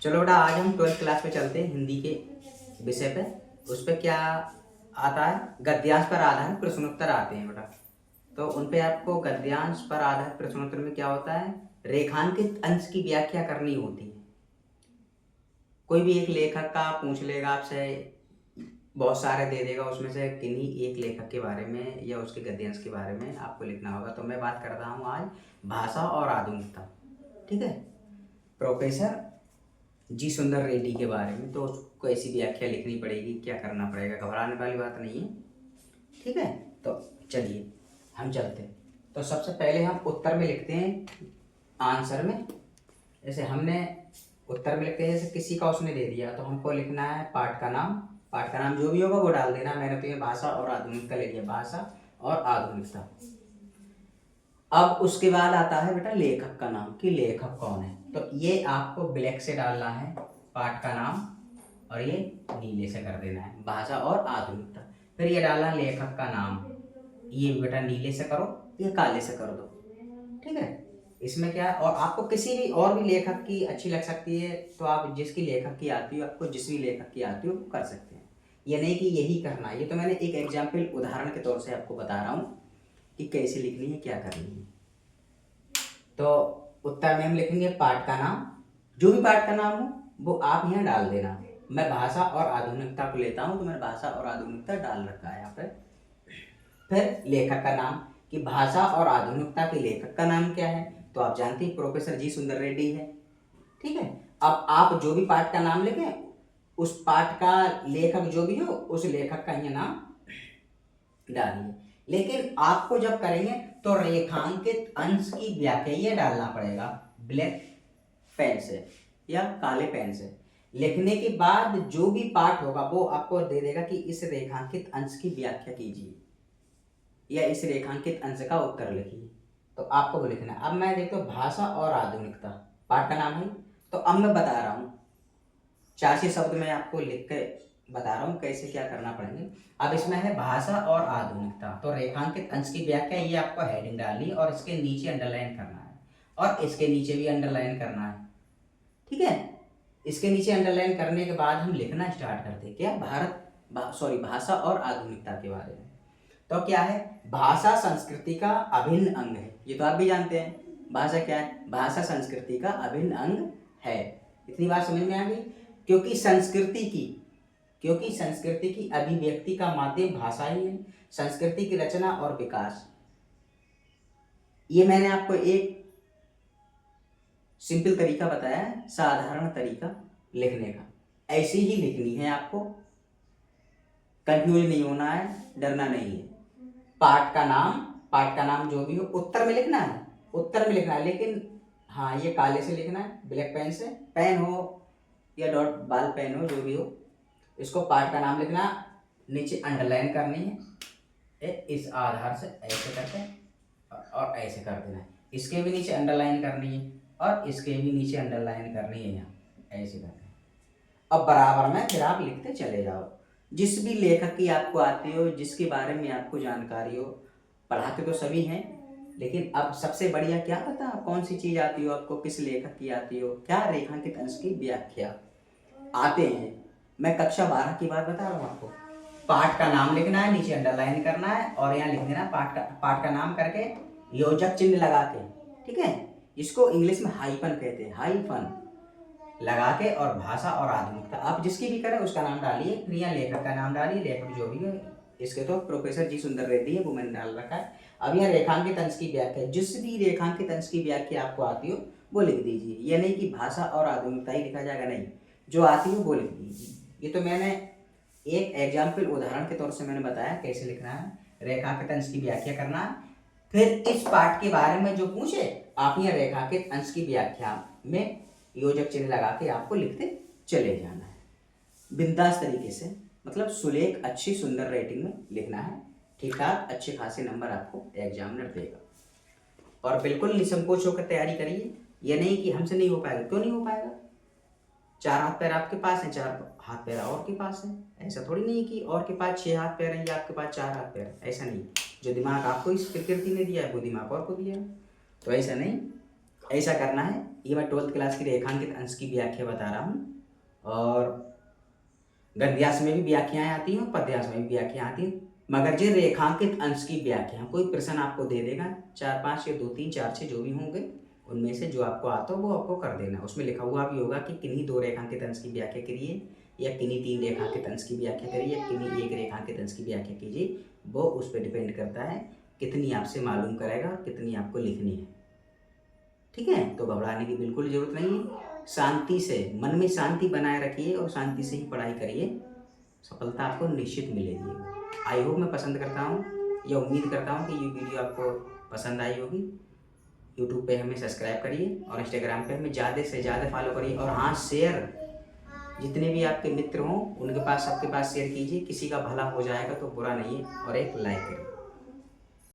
चलो बेटा, आज हम 12th क्लास में चलते हैं हिंदी के विषय पे। उस पे क्या आता है, गद्यांश पर आधारित प्रश्नोत्तर आते हैं बेटा। तो उन पे आपको गद्यांश पर आधारित प्रश्नोत्तर में क्या होता है, रेखांकित अंश की व्याख्या करनी होती है। कोई भी एक लेखक का पूछ लेगा आपसे, बहुत सारे दे देगा, उसमें से किन्हीं एक लेखक के बारे में या उसके गद्यांश के बारे में आपको लिखना होगा। तो मैं बात कर रहा हूँ आज भाषा और आधुनिकता। ठीक है, प्रोफेसर जी सुंदर रेड्डी के बारे में। तो उसको ऐसी व्याख्या लिखनी पड़ेगी, क्या करना पड़ेगा, घबराने वाली बात नहीं है। ठीक है, तो चलिए हम चलते हैं। तो सबसे पहले हम उत्तर में लिखते हैं, आंसर में। जैसे हमने उत्तर में लिखते हैं, जैसे किसी का उसने दे दिया तो हमको लिखना है पाठ का नाम। पाठ का नाम जो भी होगा वो डाल देना। मैंने तो ये भाषा और आधुनिकता ले लिया, भाषा और आधुनिकता। अब उसके बाद आता है बेटा लेखक का नाम, कि लेखक कौन है। तो ये आपको ब्लैक से डालना है, पाठ का नाम, और ये नीले से कर देना है, भाषा और आधुनिकता। फिर ये डालना लेखक का नाम, ये बेटा नीले से करो, ये काले से कर दो। ठीक है, इसमें क्या है, और आपको किसी भी और भी लेखक की अच्छी लग सकती है, तो आप जिसकी लेखक की आती हो, आपको जिस भी लेखक की आती हो वो कर सकते हैं। ये नहीं कि यही करना है। ये तो मैंने एक एग्जाम्पल उदाहरण के तौर से आपको बता रहा हूँ कि कैसे लिखनी है, क्या करनी है। तो उत्तर में हम लिखेंगे पाठ का नाम, जो भी पाठ का नाम हो वो आप यहाँ डाल देना। मैं भाषा और आधुनिकता को लेता हूँ, तो मैंने भाषा और आधुनिकता डाल रखा है यहाँ पे। फिर लेखक का नाम, कि भाषा और आधुनिकता के लेखक का नाम क्या है, तो आप जानते हैं प्रोफेसर जी सुंदर रेड्डी है। ठीक है, अब आप जो भी पाठ का नाम लिखें, उस पाठ का लेखक जो भी हो उस लेखक का यहाँ नाम डालिए। लेकिन आपको जब करेंगे तो रेखांकित अंश की व्याख्या ये डालना पड़ेगा, ब्लैक पेन से या काले पेन से। लिखने के बाद जो भी पाठ होगा वो आपको दे देगा कि इस रेखांकित अंश की व्याख्या कीजिए या इस रेखांकित अंश का उत्तर लिखिए। तो आपको वो लिखना है। अब मैं देखता हूँ भाषा और आधुनिकता, पाठ का नाम है। तो अब मैं बता रहा हूँ, 4 शब्द मैं आपको लिख के बता रहा हूँ कैसे क्या करना पड़ेंगे। अब इसमें है भाषा और आधुनिकता, तो रेखांकित अंश की व्याख्या ये आपको हेडिंग डालनी और इसके नीचे अंडरलाइन करना है, और इसके नीचे भी अंडरलाइन करना है। ठीक है, इसके नीचे अंडरलाइन करने के बाद हम लिखना स्टार्ट करते हैं, क्या, भाषा और आधुनिकता के बारे में। तो क्या है, भाषा संस्कृति का अभिन्न अंग है। ये तो आप भी जानते हैं, भाषा क्या है, भाषा संस्कृति का अभिन्न अंग है। इतनी बात समझ में आ गई। क्योंकि संस्कृति की अभिव्यक्ति का माध्यम भाषा ही है, संस्कृति की रचना और विकास। ये मैंने आपको एक सिंपल तरीका बताया है, साधारण तरीका लिखने का। ऐसे ही लिखनी है आपको, कंफ्यूज नहीं होना है, डरना नहीं है। पाठ का नाम जो भी हो उत्तर में लिखना है, उत्तर में लिखना है। लेकिन हाँ, ये काले से लिखना है, ब्लैक पेन से, पेन हो या डॉट बाल पेन हो, जो भी हो। इसको पाठ का नाम लिखना, नीचे अंडरलाइन करनी है, इस आधार से ऐसे करके और ऐसे कर देना है। इसके भी नीचे अंडरलाइन करनी है और इसके भी नीचे अंडरलाइन करनी है, यहाँ ऐसे करके। अब बराबर में फिर आप लिखते चले जाओ, जिस भी लेखक की आपको आती हो, जिसके बारे में आपको जानकारी हो। पढ़ाते तो सभी हैं, लेकिन अब सबसे बढ़िया क्या पता कौन सी चीज़ आती हो आपको, किस लेखक की आती हो, क्या रेखांकित अंश की व्याख्या आते हैं। मैं कक्षा 12 की बात बता रहा हूँ आपको। पाठ का नाम लिखना है, नीचे अंडरलाइन करना है और यहाँ लिख देना पाठ का नाम करके योजक चिन्ह लगा के। ठीक है, इसको इंग्लिश में हाइफन कहते हैं, हाइफन लगा के, और भाषा और आधुनिकता आप जिसकी भी करें उसका नाम डालिए, फिर यहाँ लेखक का नाम डालिए, लेखक जो भी है। इसके तो प्रोफेसर जी सुंदर रेड्डी है, वो मैंने डाल रखा है। अब यहाँ रेखांकित अंश की व्याख्या, जिस भी रेखांकित अंश की व्याख्या आपको आती हो वो लिख दीजिए। ये नहीं कि भाषा और आधुनिकता ही लिखा जाएगा, नहीं, जो आती हो वो लिख दीजिए। ये तो मैंने एक एग्जाम्पल उदाहरण के तौर से मैंने बताया कैसे लिखना है, रेखांकित अंश की व्याख्या करना है। फिर इस पाठ के बारे में जो पूछे, आप यहाँ रेखांकित अंश की व्याख्या में योजक चिन्ह लगा के आपको लिखते चले जाना है, बिंदास तरीके से। मतलब सुलेख, अच्छी सुंदर राइटिंग में लिखना है। ठीक ठाक अच्छे खासे नंबर आपको एग्जामिनर देगा। और बिल्कुल निसंकोच होकर तैयारी करिए। यह नहीं कि हमसे नहीं हो पाएगा, क्यों नहीं हो पाएगा, 4 हाथ पैर आपके पास हैं, 4 हाथ पैर और के पास है। ऐसा थोड़ी नहीं कि और के पास 6 हाथ पैर हैं या आपके पास 4 हाथ पैर है, ऐसा नहीं। जो दिमाग आपको इस प्रकृति ने दिया है वो दिमाग और को दिया है, तो ऐसा नहीं। ऐसा करना है। ये मैं 12th क्लास की रेखांकित अंश की व्याख्या बता रहा हूँ, और गद्यांश में भी व्याख्याएं आती हैं और पद्यांश में भी व्याख्या आती हैं, मगर जो रेखांकित अंश की व्याख्या, कोई प्रश्न आपको दे देगा 4-5 या 2-3 4-6 जो भी होंगे, उनमें से जो आपको आता हो वो आपको कर देना। उसमें लिखा हुआ भी होगा कि किन्हीं 2 रेखांकित अंश की व्याख्या करिए, या किन्हीं 3 रेखांकित अंश की व्याख्या करिए, या किन्हीं 1 रेखांकित अंश की व्याख्या कीजिए। वो उस पर डिपेंड करता है कितनी आपसे मालूम करेगा, कितनी आपको लिखनी है। ठीक है, तो घबराने की बिल्कुल जरूरत नहीं है। शांति से, मन में शांति बनाए रखिए और शांति से ही पढ़ाई करिए, सफलता आपको निश्चित मिलेगी। आई होप, मैं पसंद करता हूँ या उम्मीद करता हूँ कि ये वीडियो आपको पसंद आई होगी। यूट्यूब पे हमें सब्सक्राइब करिए और इंस्टाग्राम पे हमें ज़्यादा से ज़्यादा फॉलो करिए। और हाँ, शेयर, जितने भी आपके मित्र हों उनके पास, सबके पास शेयर कीजिए। किसी का भला हो जाएगा तो बुरा नहीं है। और एक लाइक करिए।